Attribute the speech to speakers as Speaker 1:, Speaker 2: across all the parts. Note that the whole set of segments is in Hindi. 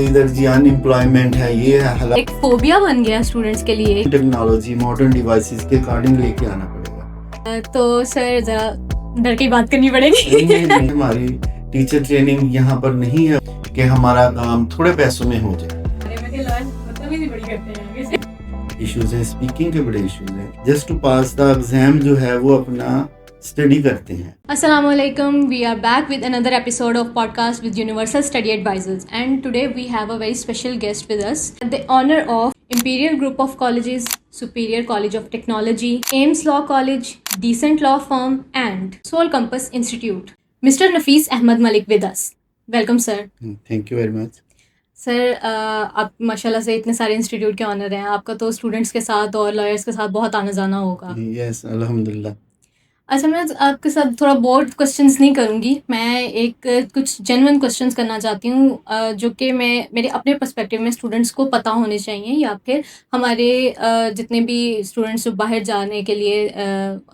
Speaker 1: इधर जी अनएम्प्लॉयमेंट है, ये है हालात।
Speaker 2: एक फोबिया बन गया स्टूडेंट्स के लिए।
Speaker 1: टेक्नोलॉजी मॉडर्न डिवाइसेस के अकॉर्डिंग लेके आना पड़ेगा।
Speaker 2: तो सर जरा डर की बात करनी पड़ेगी।
Speaker 1: नहीं, हमारी टीचर ट्रेनिंग यहाँ पर नहीं है कि हमारा काम थोड़े पैसों में हो जाए। इश्यूज हैं, स्पीकिंग के बड़े इश्यूज हैं। Just to pass the exam जो है वो अपना स्टडी करते हैं।
Speaker 2: Assalamualaikum. We are back with another episode of podcast with Universal Study Advisors, and today we have a very special guest with us. The honor of Imperial Group of Colleges, Superior College of Technology, Ames Law College, Decent Law Firm, and Soul Compass Institute. Mr. Nafees Ahmad Malik with us. Welcome, sir.
Speaker 1: Thank you very much.
Speaker 2: Sir आप माशाल्लाह से इतने सारे इंस्टीट्यूट के ऑनर हैं। आपका तो स्टूडेंट्स के साथ और लॉयर्स के साथ बहुत आना जाना होगा।
Speaker 1: यस, अल्हम्दुलिल्लाह।
Speaker 2: अच्छा, मैं आपके साथ थोड़ा बोर्ड क्वेश्चंस नहीं करूँगी। मैं एक कुछ जेन्युइन क्वेश्चंस करना चाहती हूँ जो कि मैं मेरे अपने पर्सपेक्टिव में स्टूडेंट्स को पता होने चाहिए, या फिर हमारे जितने भी स्टूडेंट्स जो बाहर जाने के लिए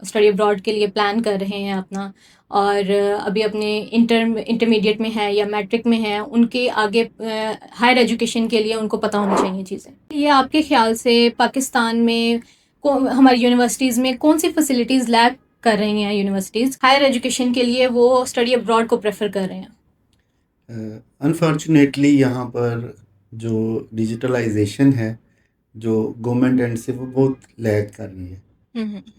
Speaker 2: स्टडी अब्रॉड के लिए प्लान कर रहे हैं अपना, और अभी अपने इंटरमीडिएट में है या मैट्रिक में है, उनके आगे हायर एजुकेशन के लिए उनको पता होनी चाहिए चीज़ें। ये आपके ख्याल से पाकिस्तान में हमारी यूनिवर्सिटीज़ में कौन सी फैसिलिटीज़ लैक कर रही हैं यूनिवर्सिटीज़ हायर एजुकेशन के लिए, वो स्टडी अब्रॉड को प्रेफर कर रहे हैं?
Speaker 1: अनफॉर्चुनेटली यहाँ पर जो डिजिटलाइजेशन है जो गवर्नमेंट एंड से वो बहुत लैग कर रही है।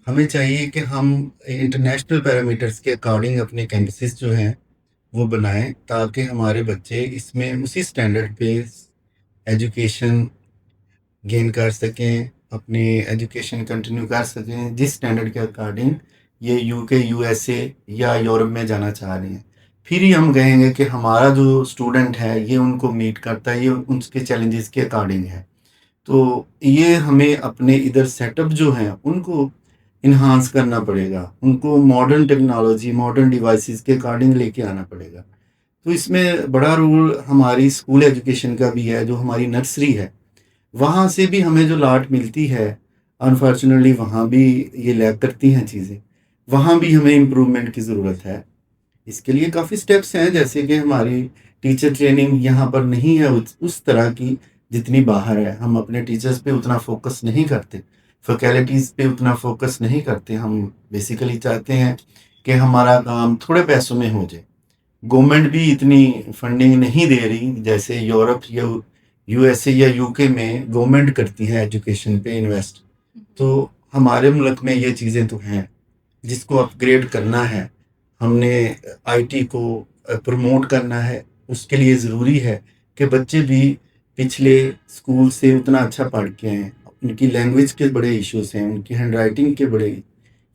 Speaker 1: हमें चाहिए कि हम इंटरनेशनल पैरामीटर्स के अकॉर्डिंग अपने कैंपसेस जो हैं वो बनाएं, ताकि हमारे बच्चे इसमें उसी स्टैंडर्ड पे एजुकेशन गेन कर सकें, अपनी एजुकेशन कंटिन्यू कर सकें जिस स्टैंडर्ड के अकॉर्डिंग ये यूके, यूएसए या यूरोप में जाना चाह रहे हैं। फिर ही हम कहेंगे कि हमारा जो स्टूडेंट है ये उनको मीट करता है, ये उनके चैलेंजेस के अकॉर्डिंग है। तो ये हमें अपने इधर सेटअप जो हैं उनको इन्हांस करना पड़ेगा, उनको मॉडर्न टेक्नोलॉजी मॉडर्न डिवाइसेस के अकॉर्डिंग लेके आना पड़ेगा। तो इसमें बड़ा रोल हमारी स्कूल एजुकेशन का भी है। जो हमारी नर्सरी है वहाँ से भी हमें जो लाट मिलती है, अनफॉर्चुनेटली वहाँ भी ये लैग करती हैं चीज़ें। वहाँ भी हमें इम्प्रूवमेंट की ज़रूरत है। इसके लिए काफ़ी स्टेप्स हैं, जैसे कि हमारी टीचर ट्रेनिंग यहाँ पर नहीं है उस तरह की जितनी बाहर है। हम अपने टीचर्स पे उतना फोकस नहीं करते, फैकल्टीज़ पे उतना फोकस नहीं करते। हम बेसिकली चाहते हैं कि हमारा काम थोड़े पैसों में हो जाए। गवर्नमेंट भी इतनी फंडिंग नहीं दे रही जैसे यूरोप या यूएसए या यूके में गवर्नमेंट करती है एजुकेशन पे इन्वेस्ट। तो हमारे मुल्क में ये चीज़ें तो हैं जिसको अपग्रेड करना है। हमने आईटी को प्रमोट करना है। उसके लिए ज़रूरी है कि बच्चे भी पिछले स्कूल से उतना अच्छा पढ़ के आएँ। उनकी लैंग्वेज के बड़े इश्यूज़ हैं, उनकी हैंड राइटिंग के बड़े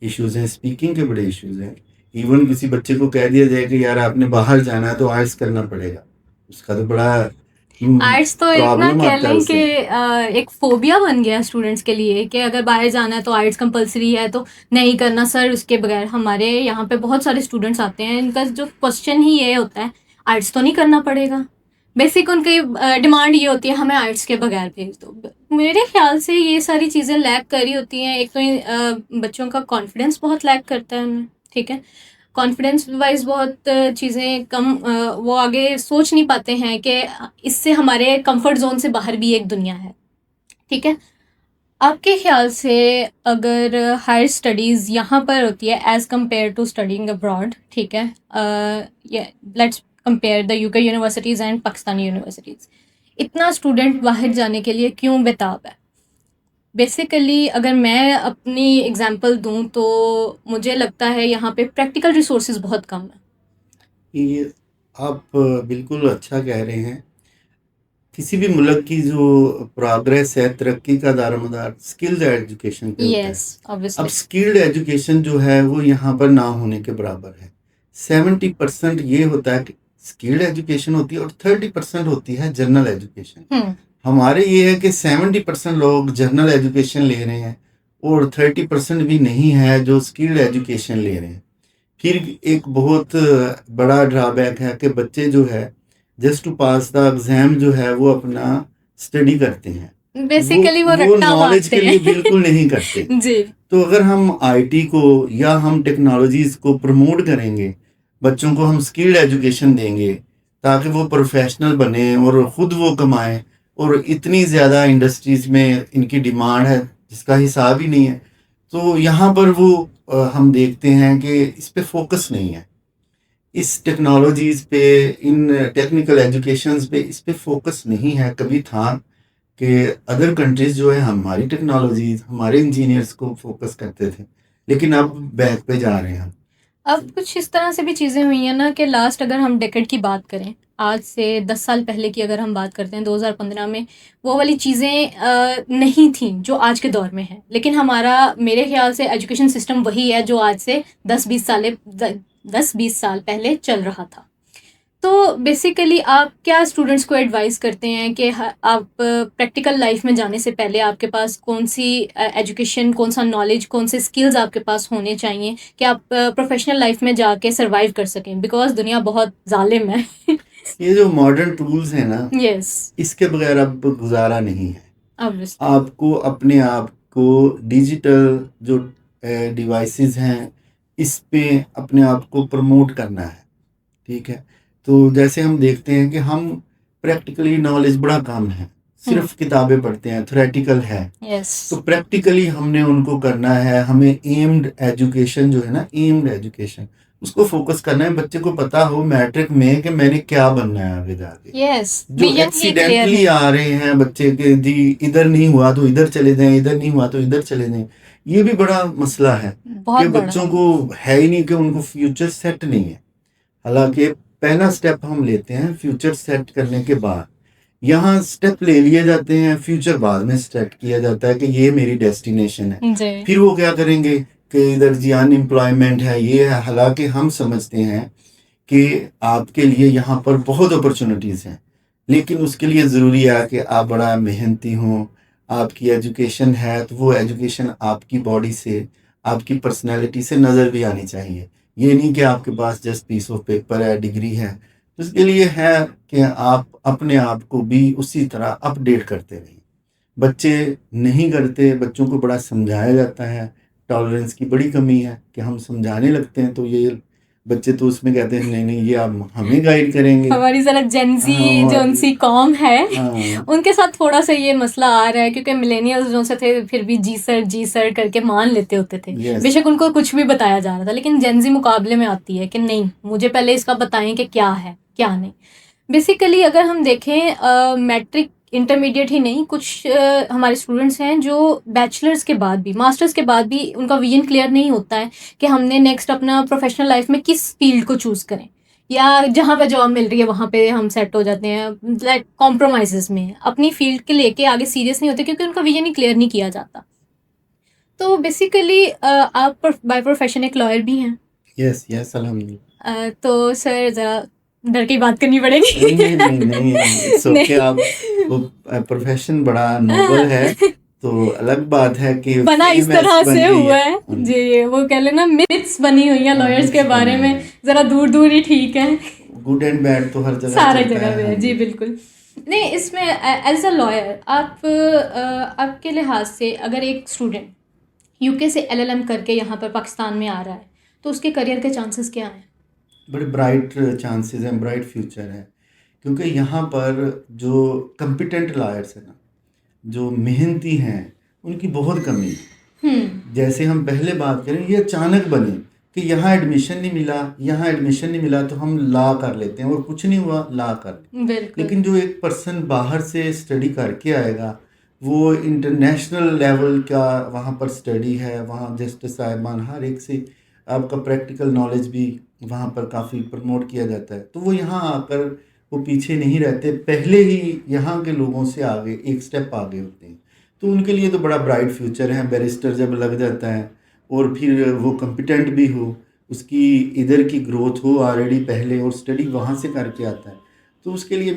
Speaker 1: इश्यूज़ हैं, स्पीकिंग के बड़े इश्यूज़ हैं। इवन किसी बच्चे को कह दिया जाए कि यार आपने बाहर जाना है तो आर्ट्स करना पड़ेगा, उसका तो बड़ा
Speaker 2: आर्ट्स तो एक ना कह लें कि
Speaker 1: उससे।
Speaker 2: एक फोबिया बन गया स्टूडेंट्स के लिए कि अगर बाहर जाना है तो आर्ट्स कंपलसरी है, तो नहीं करना सर उसके बगैर। हमारे यहाँ पे बहुत सारे स्टूडेंट्स आते हैं, इनका जो क्वेश्चन ही ये होता है आर्ट्स तो नहीं करना पड़ेगा। बेसिक उनकी डिमांड ये होती है हमें आर्ट्स के बगैर भेज दो। मेरे ख्याल से ये सारी चीज़ें लैक करी होती हैं। एक तो बच्चों का कॉन्फिडेंस बहुत लैक करता है उनमें, ठीक है। कॉन्फिडेंस वाइज बहुत चीज़ें कम, वो आगे सोच नहीं पाते हैं कि इससे हमारे कंफर्ट जोन से बाहर भी एक दुनिया है, ठीक है। आपके ख्याल से अगर हायर स्टडीज़ यहाँ पर होती है as compare to studying abroad, ठीक है, let's compare the UK universities and Pakistani universities, इतना स्टूडेंट बाहर जाने के लिए क्यों बेताब है? बेसिकली अगर मैं अपनी एग्जांपल दूं तो मुझे लगता है यहाँ पे प्रैक्टिकल रिसोर्सेज बहुत कम है।
Speaker 1: ये आप बिल्कुल अच्छा कह रहे हैं। किसी भी मुल्क की जो प्रोग्रेस है, तरक्की का दारोमदार स्किल्ड एजुकेशन पे होता है।
Speaker 2: यस,
Speaker 1: अब
Speaker 2: ऑब्वियसली।
Speaker 1: स्किल्ड एजुकेशन जो है वो यहाँ पर ना होने के बराबर है। 70% ये होता है कि स्किल्ड एजुकेशन होती है और 30% होती है जनरल एजुकेशन। हमारे ये है कि 70% लोग जनरल एजुकेशन ले रहे हैं और 30% भी नहीं है जो स्किल्ड एजुकेशन ले रहे हैं। फिर एक बहुत बड़ा ड्रॉबैक है कि बच्चे जो है just to pass the exam जो है वो अपना स्टडी करते हैं,
Speaker 2: बेसिकली वो
Speaker 1: वो
Speaker 2: रट्टा
Speaker 1: नॉलेज
Speaker 2: मारते
Speaker 1: के लिए
Speaker 2: हैं।
Speaker 1: बिल्कुल नहीं करते।
Speaker 2: जी।
Speaker 1: तो अगर हम आईटी को या हम टेक्नोलॉजीज को प्रमोट करेंगे, बच्चों को हम स्किल्ड एजुकेशन देंगे, ताकि वो प्रोफेशनल बने और ख़ुद वो कमाएं। और इतनी ज़्यादा इंडस्ट्रीज़ में इनकी डिमांड है जिसका हिसाब ही नहीं है। तो यहाँ पर वो हम देखते हैं कि इस पे फोकस नहीं है, इस टेक्नोलॉजीज़ पे, इन टेक्निकल एजुकेशंस पे इस पे फोकस नहीं है। कभी था कि अदर कंट्रीज़ जो है हमारी टेक्नोलॉजीज़, हमारे इंजीनियर्स को फोकस करते थे, लेकिन अब बैक पे जा रहे हैं हम।
Speaker 2: अब कुछ इस तरह से भी चीज़ें हुई हैं ना कि लास्ट अगर हम डेकेड की बात करें, आज से 10 साल पहले की अगर हम बात करते हैं, 2015 में वो वाली चीज़ें नहीं थी जो आज के दौर में है। लेकिन हमारा, मेरे ख्याल से एजुकेशन सिस्टम वही है जो आज से 10-20 साल पहले चल रहा था। तो बेसिकली आप क्या स्टूडेंट्स को एडवाइस करते हैं कि आप प्रैक्टिकल लाइफ में जाने से पहले आपके पास कौन सी एजुकेशन, कौन सा नॉलेज, कौन से स्किल्स आपके पास होने चाहिए कि आप प्रोफेशनल लाइफ में जाके सरवाइव कर सकें, बिकॉज दुनिया बहुत जालिम है।
Speaker 1: ये जो मॉडर्न टूल्स हैं ना,
Speaker 2: यस,
Speaker 1: इसके बगैर अब गुजारा नहीं है।
Speaker 2: ऑब्वियसली
Speaker 1: आपको अपने आप को डिजिटल जो डिवाइसेस हैं इस पे अपने आप को प्रमोट करना है, ठीक है। तो जैसे हम देखते हैं कि हम प्रैक्टिकली नॉलेज बड़ा कम है, सिर्फ किताबें पढ़ते हैं, थ्योरेटिकल है।
Speaker 2: यस,
Speaker 1: तो प्रैक्टिकली हमने उनको करना है। हमें एम्ड एजुकेशन जो है ना, एम्ड एजुकेशन, उसको फोकस करना है। बच्चे को पता हो मैट्रिक में कि मैंने क्या बनना है आगे जाके।
Speaker 2: यस,
Speaker 1: जो एक्सीडेंटली आ रहे हैं बच्चे के, जी इधर नहीं हुआ तो इधर चले जाएं, इधर नहीं हुआ तो इधर चले जाएं, ये भी बड़ा मसला है कि बच्चों को है ही नहीं कि उनको फ्यूचर सेट नहीं है। हालांकि पहला स्टेप हम लेते हैं फ्यूचर सेट करने के बाद, यहाँ स्टेप ले लिए जाते हैं, फ्यूचर बाद में सेट किया जाता है कि ये मेरी डेस्टिनेशन है। फिर वो क्या करेंगे कि इधर जी अनएम्प्लॉयमेंट है, ये है। हालांकि हम समझते हैं कि आपके लिए यहाँ पर बहुत अपॉर्चुनिटीज़ हैं, लेकिन उसके लिए ज़रूरी है कि आप बड़ा मेहनती हों, आपकी एजुकेशन है तो वो एजुकेशन आपकी बॉडी से, आपकी पर्सनैलिटी से नज़र भी आनी चाहिए। ये नहीं कि आपके पास जस्ट पीस ऑफ पेपर है, डिग्री है। उसके लिए है कि आप अपने आप को भी उसी तरह अपडेट करते रहिए। बच्चे नहीं करते, बच्चों को बड़ा समझाया जाता है, टॉलरेंस की बड़ी कमी है कि हम समझाने लगते हैं तो ये बच्चे तो उसमें कहते हैं नहीं नहीं ये आप हमें गाइड करेंगे।
Speaker 2: हमारी जरा जेंजी जो उनसी कॉम है, उनके साथ थोड़ा सा ये मसला आ रहा है, क्योंकि मिलेनियल्स जो से थे फिर भी जी सर करके मान लेते होते थे। बेशक उनको कुछ भी बताया जा रहा था, लेकिन जेंजी मुकाबले में आती है कि नहीं, मुझे पहले इसका बताएं कि क्या है क्या नहीं। बेसिकली अगर हम देखें, मैट्रिक इंटरमीडिएट ही नहीं, कुछ हमारे स्टूडेंट्स हैं जो बैचलर्स के बाद भी, मास्टर्स के बाद भी उनका विजन क्लियर नहीं होता है कि हमने नेक्स्ट अपना प्रोफेशनल लाइफ में किस फील्ड को चूज़ करें, या जहाँ पे जॉब मिल रही है वहाँ पे हम सेट हो जाते हैं, लाइक कॉम्प्रोमाइज़ में अपनी फील्ड के लेके आगे सीरियस नहीं होते, क्योंकि उनका विजन ही क्लियर नहीं किया जाता। तो बेसिकली आप बाय प्रोफेशन एक लॉयर भी हैं।
Speaker 1: यस यस, अल्हम्दुलिल्लाह।
Speaker 2: तो सर ज़रा डर की बात करनी पड़ेगी।
Speaker 1: नहीं, ओके। आप वो प्रोफेशन बड़ा नोबल है, तो अलग बात है कि
Speaker 2: बना इस तरह से हुआ है जी, वो कह लेना मिथ्स बनी हुई है लॉयर्स के बारे में, जरा दूर दूर ही ठीक है।
Speaker 1: गुड एंड बैड तो हर जगह
Speaker 2: सारी जगह पे है जी, बिल्कुल। नहीं, इसमें एज अ लॉयर आपके लिहाज से अगर एक स्टूडेंट यूके से LLM करके यहाँ पर पाकिस्तान में आ रहा है तो उसके करियर के चांसेस क्या हैं?
Speaker 1: बड़े ब्राइट चांसेस हैं, ब्राइट फ्यूचर है, क्योंकि यहाँ पर जो कॉम्पिटेंट लॉयर्स हैं ना, जो मेहनती हैं, उनकी बहुत कमी है। जैसे हम पहले बात करें, ये अचानक बने कि यहाँ एडमिशन नहीं मिला तो हम लॉ कर लेते हैं, और कुछ नहीं हुआ लॉ कर लेते। लेकिन जो एक पर्सन बाहर से स्टडी करके आएगा, वो इंटरनेशनल लेवल का वहाँ पर स्टडी है, वहाँ जस्टिस साहिबान हर एक से आपका प्रैक्टिकल नॉलेज भी वहाँ पर काफ़ी प्रमोट किया जाता है। तो वो यहाँ आकर वो पीछे नहीं रहते, पहले ही यहाँ के लोगों से आगे एक स्टेप आगे होते हैं। तो उनके लिए तो बड़ा ब्राइट फ्यूचर है। बैरिस्टर जब लग जाता है और फिर वो कॉम्पिटेंट भी हो, उसकी इधर की ग्रोथ हो ऑलरेडी पहले, और स्टडी वहाँ से करके आता है, तो उसके लिए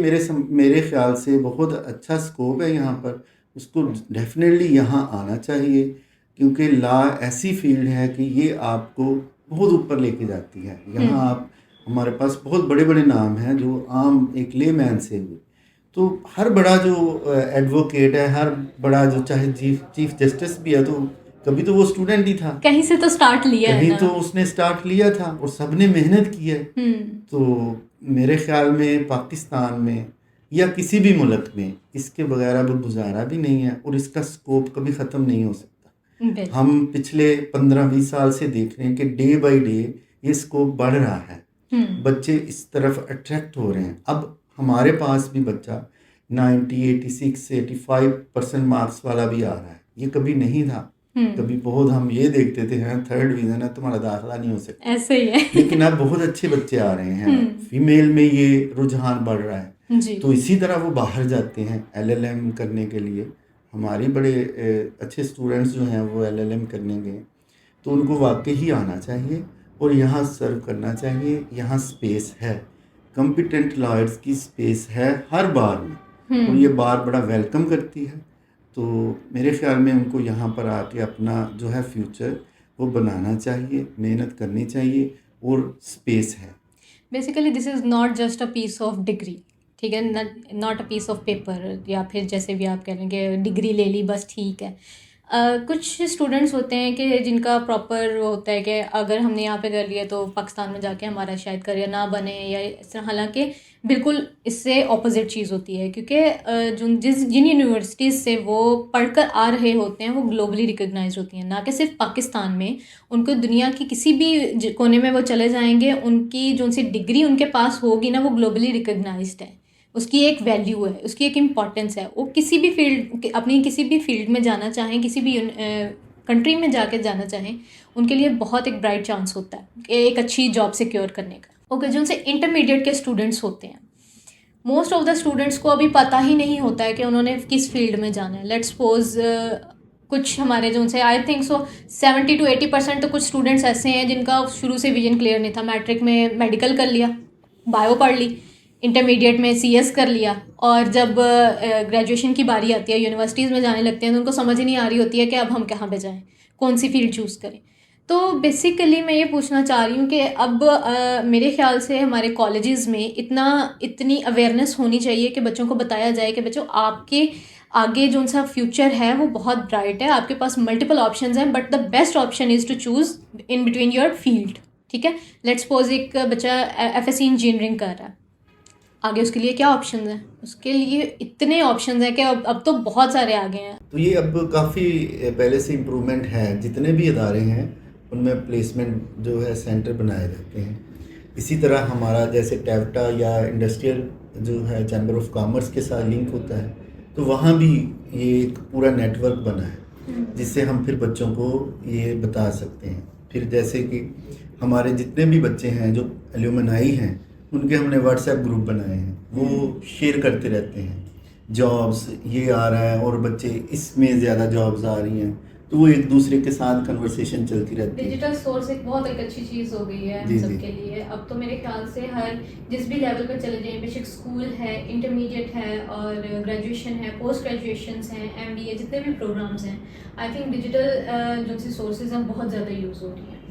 Speaker 1: मेरे ख्याल से बहुत अच्छा स्कोप है यहाँ पर। उसको डेफिनेटली यहाँ आना चाहिए, क्योंकि लॉ ऐसी फील्ड है कि ये आपको बहुत ऊपर लेके जाती है। यहाँ आप, हमारे पास बहुत बड़े बड़े नाम हैं जो आम एक लेमैन से हुए। तो हर बड़ा जो एडवोकेट है, हर बड़ा जो चाहे चीफ जस्टिस भी है, तो कभी तो वो स्टूडेंट ही था,
Speaker 2: कहीं से तो स्टार्ट लिया है
Speaker 1: कहीं
Speaker 2: ना,
Speaker 1: तो उसने स्टार्ट लिया था, और सबने मेहनत की है। तो मेरे ख्याल में पाकिस्तान में या किसी भी मुल्क में इसके बगैर अब गुजारा भी नहीं है, और इसका स्कोप कभी ख़त्म नहीं हो सकता। हम पिछले 15-20 साल से देख रहे हैं कि डे बाय डे ये स्कोप बढ़ रहा है, बच्चे इस तरफ अट्रैक्ट हो रहे हैं। अब हमारे पास भी बच्चा 90, 86, 85% मार्क्स वाला भी आ रहा है, ये कभी नहीं था। कभी बहुत हम ये देखते थे हैं 3rd डिवीज़न है, तुम्हारा दाखिला नहीं हो सकता,
Speaker 2: ऐसे ही है।
Speaker 1: लेकिन अब बहुत अच्छे बच्चे आ रहे हैं, फीमेल में ये रुझान बढ़ रहा है
Speaker 2: जी।
Speaker 1: तो इसी तरह वो बाहर जाते हैं LLM करने के लिए। हमारे बड़े अच्छे स्टूडेंट्स जो हैं वो LLM करने गए, तो उनको वाकई ही आना चाहिए और यहाँ सर्व करना चाहिए। यहाँ स्पेस है, कॉम्पिटेंट लॉयर्स की स्पेस है हर बार में, और ये बार बड़ा वेलकम करती है। तो मेरे ख्याल में उनको यहाँ पर आके अपना जो है फ्यूचर वो बनाना चाहिए, मेहनत करनी चाहिए, और स्पेस है।
Speaker 2: Basically this is not just a piece of degree, ठीक है, not a piece of paper, या फिर जैसे भी आप कह रहे हैं कि डिग्री ले ली बस ठीक है। कुछ स्टूडेंट्स होते हैं कि जिनका प्रॉपर होता है कि अगर हमने यहाँ पे कर लिया तो पाकिस्तान में जाके हमारा शायद करियर ना बने या इस तरह, हालांकि बिल्कुल इससे ऑपोजिट चीज़ होती है, क्योंकि जिन यूनिवर्सिटीज़ से वो पढ़कर आ रहे होते हैं वो ग्लोबली रिकग्नाइज होती हैं, ना कि सिर्फ पाकिस्तान में। उनको दुनिया की किसी भी कोने में वो चले जाएंगे, उनकी जो सी डिग्री उनके पास होगी ना वो ग्लोबली रिकग्नाइज्ड है, उसकी एक वैल्यू है, उसकी एक इम्पॉर्टेंस है। वो किसी भी फील्ड, अपनी किसी भी फील्ड में जाना चाहें, किसी भी कंट्री में जाके जाना चाहें, उनके लिए बहुत एक ब्राइट चांस होता है एक अच्छी जॉब सिक्योर करने का। ओके, जो उनसे इंटरमीडिएट के स्टूडेंट्स होते हैं, मोस्ट ऑफ द स्टूडेंट्स को अभी पता ही नहीं होता है कि उन्होंने किस फील्ड में जाना है। लेट्स सपोज कुछ हमारे जो उनसे आई थिंक सो 70 to 80% तो कुछ स्टूडेंट्स ऐसे हैं जिनका शुरू से विजन क्लियर नहीं था। मैट्रिक में मेडिकल कर लिया, बायो पढ़ ली, इंटरमीडिएट में CS कर लिया, और जब ग्रेजुएशन की बारी आती है, यूनिवर्सिटीज़ में जाने लगते हैं, तो उनको समझ ही नहीं आ रही होती है कि अब हम कहाँ पे जाएं, कौन सी फील्ड चूज़ करें। तो बेसिकली मैं ये पूछना चाह रही हूँ कि अब मेरे ख्याल से हमारे कॉलेजेस में इतनी अवेयरनेस होनी चाहिए कि बच्चों को बताया जाए कि बच्चों आपके आगे जो सा फ्यूचर है वो बहुत ब्राइट है, आपके पास मल्टीपल ऑप्शंस हैं, but the best option is to choose in between your field. ठीक है, लेट्स सपोज एक बच्चा FSC इंजीनियरिंग कर रहा है, आगे उसके लिए क्या ऑप्शन है? उसके लिए इतने ऑप्शन हैं कि अब तो बहुत सारे आ गए हैं।
Speaker 1: तो ये अब काफ़ी पहले से इम्प्रूवमेंट है, जितने भी इदारे हैं उनमें प्लेसमेंट जो है सेंटर बनाए जाते हैं। इसी तरह हमारा जैसे टैवटा या इंडस्ट्रियल जो है चैम्बर ऑफ कॉमर्स के साथ लिंक होता है, तो वहाँ भी ये एक पूरा नेटवर्क बना है जिससे हम फिर बच्चों को ये बता सकते हैं। फिर जैसे कि हमारे जितने भी बच्चे हैं जो एल्यूमनाई हैं, उनके हमने व्हाट्सएप ग्रुप बनाए हैं, वो शेयर करते रहते हैं जॉब्स ये आ रहा है और बच्चे इसमें ज़्यादा जॉब्स आ रही हैं, तो वो एक दूसरे के साथ कन्वर्सेशन चलती रहती है।
Speaker 2: डिजिटल सोर्स एक बहुत एक अच्छी चीज़ हो गई है हम सबके लिए। अब तो मेरे ख्याल से हर जिस भी लेवल पर चले जाएं, बेशक स्कूल है, इंटरमीडिएट है और ग्रेजुएशन है, पोस्ट ग्रेजुएशन हैं, MBA, जितने भी प्रोग्राम्स हैं, आई थिंक डिजिटल जो सी सोर्सेज हैं बहुत ज़्यादा यूज़ हो रही हैं।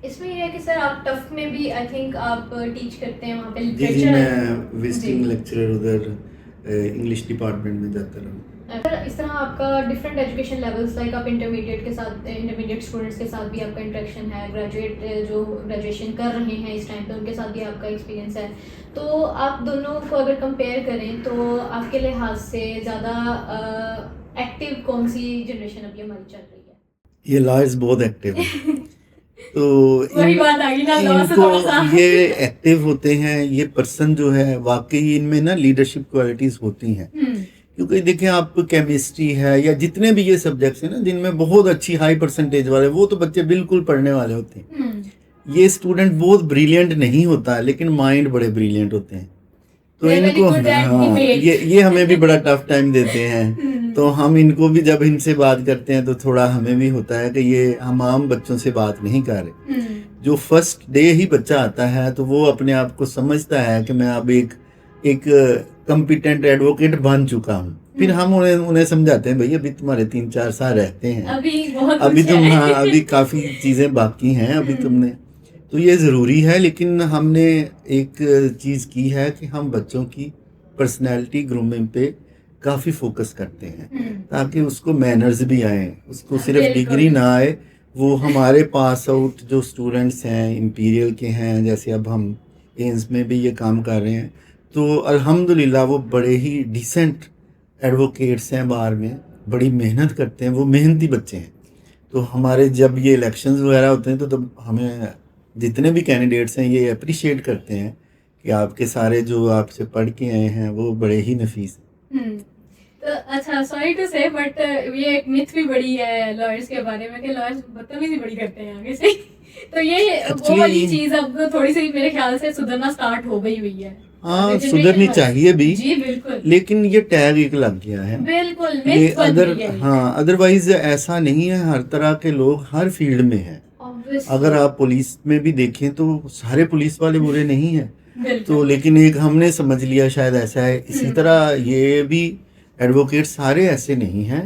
Speaker 2: इसमें यह है कि सर आप टफ में भी आई थिंक आप टीच करते हैं वहाँ पे लिटरेचर।
Speaker 1: जी, मैं विजिटिंग लेक्चरर उधर इंग्लिश डिपार्टमेंट में जाता रहूँ।
Speaker 2: इस तरह आपका डिफरेंट एजुकेशन लेवल्स, लाइक आप इंटरमीडिएट स्टूडेंट्स के साथ भी आपका इंटरेक्शन है, ग्रेजुएट जो ग्रेजुएशन कर रहे हैं इस टाइम पे उनके साथ भी आपका एक्सपीरियंस है, तो आप दोनों को अगर कंपेयर करें तो आपके लिहाज से ज़्यादा एक्टिव कौन सी जनरेशन अभी हमारी चल रही है?
Speaker 1: ये लॉयर्स बहुत एक्टिव हैं। तो
Speaker 2: वही बात आ गई ना,
Speaker 1: इनको ये एक्टिव होते हैं, ये पर्सन जो है वाकई इनमें ना लीडरशिप क्वालिटीज़ होती हैं। क्योंकि देखें आप, केमिस्ट्री है या जितने भी ये सब्जेक्ट्स हैं ना जिनमें बहुत अच्छी हाई परसेंटेज वाले, वो तो बच्चे बिल्कुल पढ़ने वाले होते हैं। ये स्टूडेंट बहुत ब्रिलियंट नहीं होता लेकिन माइंड बड़े ब्रिलियंट होते हैं, तो इनको हाँ ये हमें भी बड़ा टफ टाइम देते हैं। तो हम इनको भी जब इनसे बात करते हैं तो थोड़ा हमें भी होता है कि ये हम आम बच्चों से बात नहीं कर रहे। जो फर्स्ट डे ही बच्चा आता है तो वो अपने आप को समझता है कि मैं अब एक कॉम्पिटेंट एडवोकेट बन चुका हूँ। फिर हम उन्हें समझाते हैं, भाई अभी तुम्हारे 3-4 साल रहते हैं, अभी तुम हाँ अभी काफ़ी चीज़ें बाकी हैं अभी तुमने, तो ये ज़रूरी है। लेकिन हमने एक चीज़ की है कि हम बच्चों की पर्सनैलिटी ग्रूमिंग पे काफ़ी फोकस करते हैं ताकि उसको मैनर्स भी आए, उसको सिर्फ डिग्री ना आए। वो हमारे पास आउट जो स्टूडेंट्स हैं इंपीरियल के हैं, जैसे अब हम एम्स में भी ये काम कर रहे हैं। तो अल्हम्दुलिल्लाह वो बड़े ही डिसेंट एडवोकेट्स हैं बार में, बड़ी मेहनत करते हैं, वो मेहनती बच्चे हैं। तो हमारे जब ये इलेक्शंस वगैरह होते हैं तो तब हमें जितने भी कैंडिडेट्स हैं ये अप्रिशिएट करते हैं कि आपके सारे जो आपसे पढ़ के आए हैं वो बड़े ही नफीस हैं।
Speaker 2: तो अच्छा, सॉरी टू से बट ये एक मिथ भी बड़ी है लॉयर्स के बारे में कि लॉयर्स बदतमीजी बड़ी करते हैं आगे से। तो ये वो वाली चीज अब थोड़ी सी मेरे ख्याल से सुधरना स्टार्ट हो गई हुई है।
Speaker 1: हाँ, सुधरनी चाहिए भी।
Speaker 2: जी बिल्कुल,
Speaker 1: लेकिन ये टैग एक लग गया है।
Speaker 2: बिल्कुल
Speaker 1: ये अदरवाइज ऐसा नहीं है, हर तरह के लोग हर फील्ड में हैं। अगर आप पुलिस में भी देखें तो सारे पुलिस वाले बुरे नहीं हैं। तो लेकिन एक हमने समझ लिया शायद ऐसा है, इसी तरह ये भी एडवोकेट सारे ऐसे नहीं हैं।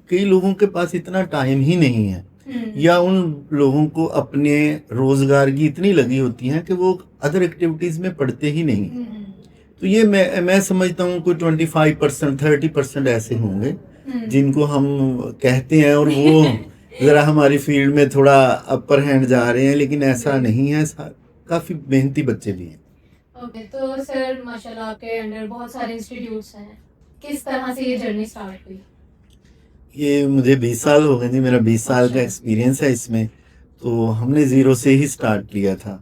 Speaker 1: कई लोगों के पास इतना टाइम ही नहीं है, या उन लोगों को अपने रोजगार की इतनी लगी होती है कि वो अदर एक्टिविटीज में पढ़ते ही नहीं। तो ये मैं समझता हूँ कोई 25% 30% ऐसे होंगे जिनको हम कहते हैं और वो ज़रा हमारी फील्ड में थोड़ा अपर हैंड जा रहे हैं, लेकिन ऐसा नहीं है, काफ़ी मेहनती बच्चे भी हैं।
Speaker 2: ओके, तो सर माशाल्लाह आपके अंडर बहुत सारे इंस्टीट्यूट्स हैं, किस तरह से ये जर्नी स्टार्ट हुई?
Speaker 1: ये मुझे 20 साल हो गए जी, मेरा 20 साल का एक्सपीरियंस है इसमें। तो हमने ज़ीरो से ही स्टार्ट किया था।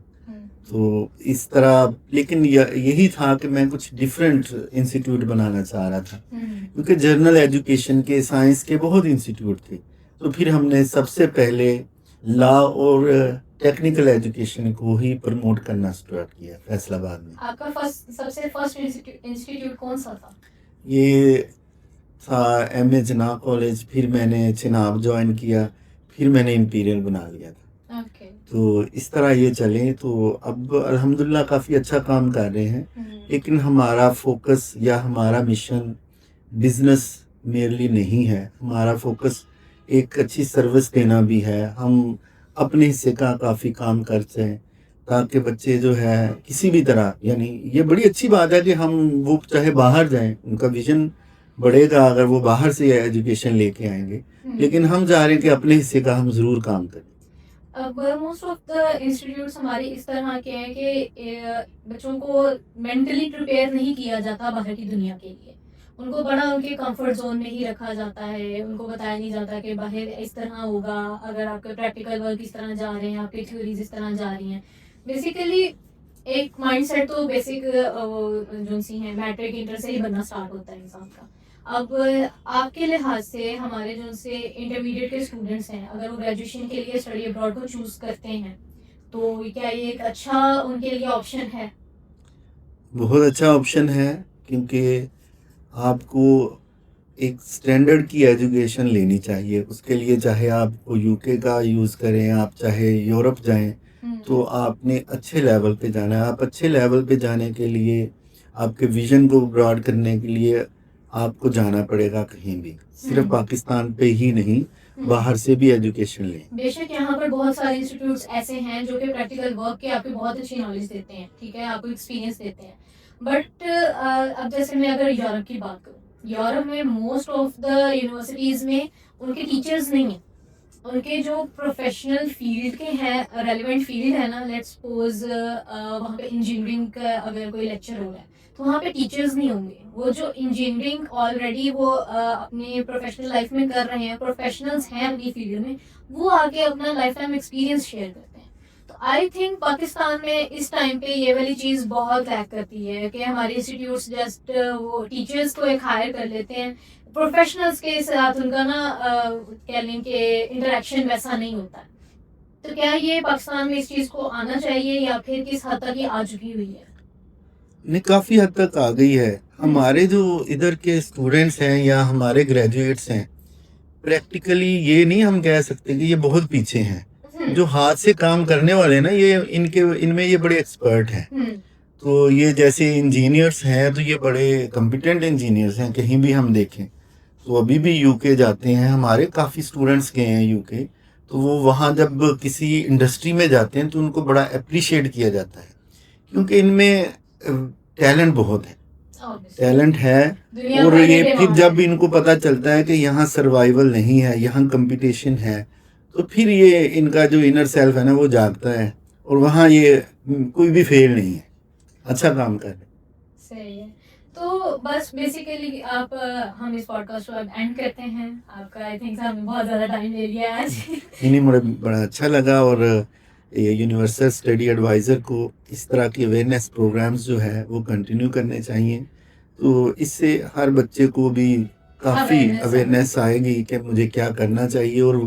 Speaker 1: तो इस तरह, लेकिन यही था कि मैं कुछ डिफरेंट इंस्टीट्यूट बनाना चाह रहा था, क्योंकि जर्नल एजुकेशन के, साइंस के बहुत इंस्टीट्यूट थे। तो फिर हमने सबसे पहले लॉ और टेक्निकल एजुकेशन को ही प्रमोट करना स्टार्ट किया फैसलाबाद में।
Speaker 2: आपका सबसे फर्स्ट इंस्टीट्यूट कौन सा था?
Speaker 1: ये था MA जिन्ना कॉलेज, फिर मैंने चिनाब ज्वाइन किया, फिर मैंने इंपीरियल बना लिया था। तो इस तरह ये चले। तो अब अल्हम्दुलिल्लाह काफ़ी अच्छा काम कर रहे हैं, लेकिन हमारा फोकस या हमारा मिशन बिजनेस मेनली नहीं है। हमारा फोकस एक अच्छी सर्विस देना भी है। हम अपने हिस्से का काफ़ी काम करते हैं ताकि बच्चे जो है किसी भी तरह, यानी ये बड़ी अच्छी बात है कि हम, वो चाहे बाहर जाएं, उनका विजन बढ़ेगा अगर वो बाहर से एजुकेशन लेके आएंगे, लेकिन हम चाह रहे हैं कि अपने हिस्से का हम ज़रूर काम करें।
Speaker 2: अब मोस्ट ऑफ द इंस्टीट्यूट्स हमारे इस तरह के हैं कि बच्चों को मेंटली प्रिपेयर नहीं किया जाता बाहर की दुनिया के लिए। उनको बड़ा उनके कंफर्ट जोन में ही रखा जाता है। उनको बताया नहीं जाता कि बाहर इस तरह होगा, अगर आपके प्रैक्टिकल वर्क इस तरह जा रहे हैं, आपकी थ्योरीज इस तरह जा रही हैं। बेसिकली एक माइंडसेट तो बेसिक जो सी हैं मैट्रिक इंटर से ही बनना स्टार्ट होता है इंसान का। अब आपके लिहाज से हमारे जो से इंटरमीडिएट के स्टूडेंट्स हैं, अगर वो ग्रेजुएशन के लिए स्टडी अब्रॉड को चूज करते हैं, तो क्या ये एक अच्छा उनके लिए ऑप्शन है?
Speaker 1: बहुत अच्छा ऑप्शन है, क्योंकि आपको एक स्टैंडर्ड की एजुकेशन लेनी चाहिए। उसके लिए चाहे आप UK का यूज़ करें, आप चाहे यूरोप जाएं, तो आपने अच्छे लेवल पे जाना है। आप अच्छे लेवल पे जाने के लिए, आपके विजन को ब्रॉड करने के लिए आपको जाना पड़ेगा कहीं भी, सिर्फ पाकिस्तान पे ही नहीं, बाहर से भी एजुकेशन लें।
Speaker 2: बेशक यहाँ पर बहुत सारे इंस्टीट्यूट्स ऐसे हैं जो कि प्रैक्टिकल वर्क के आपको बहुत अच्छी नॉलेज देते हैं, ठीक है, आपको एक्सपीरियंस देते हैं। बट अब जैसे मैं अगर यूरोप की बात करूँ, यूरोप में मोस्ट ऑफ द यूनिवर्सिटीज़ में उनके टीचर्स नहीं हैं। उनके जो प्रोफेशनल फील्ड के हैं, रेलिवेंट फील्ड है ना, लेट्स सपोज वहाँ पे इंजीनियरिंग का अगर कोई लेक्चर हो रहा है तो वहाँ पे टीचर्स नहीं होंगे। वो जो इंजीनियरिंग ऑलरेडी वो अपनी प्रोफेशनल लाइफ में कर रहे हैं, प्रोफेशनल्स हैं अपनी फील्ड में, वो आके अपना लाइफ टाइम एक्सपीरियंस शेयर करते हैं। तो आई थिंक पाकिस्तान में इस टाइम पे ये वाली चीज़ बहुत लैक करती है कि हमारे इंस्टीट्यूट्स जस्ट वो टीचर्स को एक हायर कर लेते हैं, प्रोफेशनल्स के साथ उनका ना कह लें कि इंटरेक्शन वैसा नहीं होता है। तो क्या ये पाकिस्तान में इस चीज़ को आना चाहिए या फिर किस हद तक ये आ चुकी हुई है?
Speaker 1: नहीं, काफ़ी हद तक आ गई है। हमारे जो इधर के स्टूडेंट्स हैं या हमारे ग्रेजुएट्स हैं, प्रैक्टिकली ये नहीं हम कह सकते कि ये बहुत पीछे हैं। जो हाथ से काम करने वाले ना, ये इनमें ये बड़े एक्सपर्ट हैं। तो ये जैसे इंजीनियर्स हैं, तो ये बड़े कॉम्पिटेंट इंजीनियर्स हैं। कहीं भी हम देखें तो अभी भी UK जाते हैं, हमारे काफ़ी स्टूडेंट्स गए हैं UK। तो वो वहाँ जब किसी इंडस्ट्री में जाते हैं तो उनको बड़ा अप्रिशिएट किया जाता है, क्योंकि इनमें टैलेंट बहुत है, टैलेंट है। और ये फिर जब इनको पता चलता है कि यहाँ सर्वाइवल नहीं है, यहाँ कंपटीशन है, तो फिर ये इनका जो इनर सेल्फ है ना, वो जागता है, और वहाँ ये कोई भी फेल नहीं है। अच्छा काम कर रहे हैं।
Speaker 2: सही है। तो बस बेसिकली आप हम इस पॉडकास्ट को अब एंड करते हैं। आपका आई थिंक हमने बहुत ज़्यादा टाइम ले लिया है आज।
Speaker 1: नहीं, मुझे बड़ा अच्छा लगा, और ये यूनिवर्सल स्टडी एडवाइज़र को इस तरह के अवेयरनेस प्रोग्राम्स जो है वो कंटिन्यू करने चाहिए। तो इससे हर बच्चे को भी काफ़ी अवेयरनेस आएगी कि मुझे क्या करना चाहिए और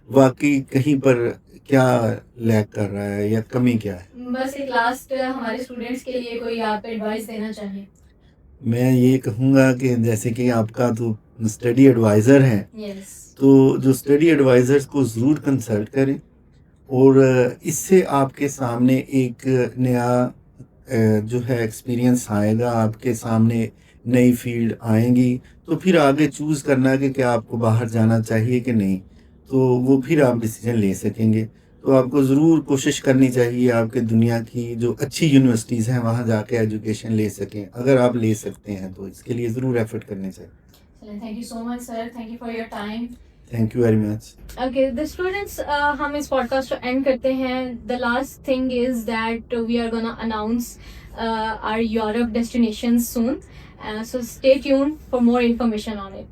Speaker 1: वाक़ई कहीं पर क्या लैक कर रहा है या कमी क्या है।
Speaker 2: बस एक लास्ट हमारे स्टूडेंट्स के लिए कोई आप एडवाइस देना चाहिए?
Speaker 1: मैं ये कहूँगा कि जैसे कि आपका तो स्टडी एडवाइज़र है,
Speaker 2: यस।
Speaker 1: तो जो स्टडी एडवाइज़र्स को ज़रूर कंसल्ट करें, और इससे आपके सामने एक नया जो है एक्सपीरियंस आएगा, आपके सामने नई फील्ड आएँगी, तो फिर आगे चूज़ करना कि क्या आपको बाहर जाना चाहिए कि नहीं, तो वो फिर आप डिसीज़न ले सकेंगे। तो आपको ज़रूर कोशिश करनी चाहिए आपके दुनिया की जो अच्छी यूनिवर्सिटीज़ हैं वहाँ जाके एजुकेशन ले सकें, अगर आप ले सकते हैं तो इसके लिए ज़रूर एफ़र्ट करने चाहिए।
Speaker 2: चलिए, thank you so much sir, thank you for your time.
Speaker 1: Thank you very much.
Speaker 2: Okay the students, हम इस पॉडकास्ट को एंड करते हैं। The last thing is that we are gonna announce our Europe destination soon, so stay tune for more information on it.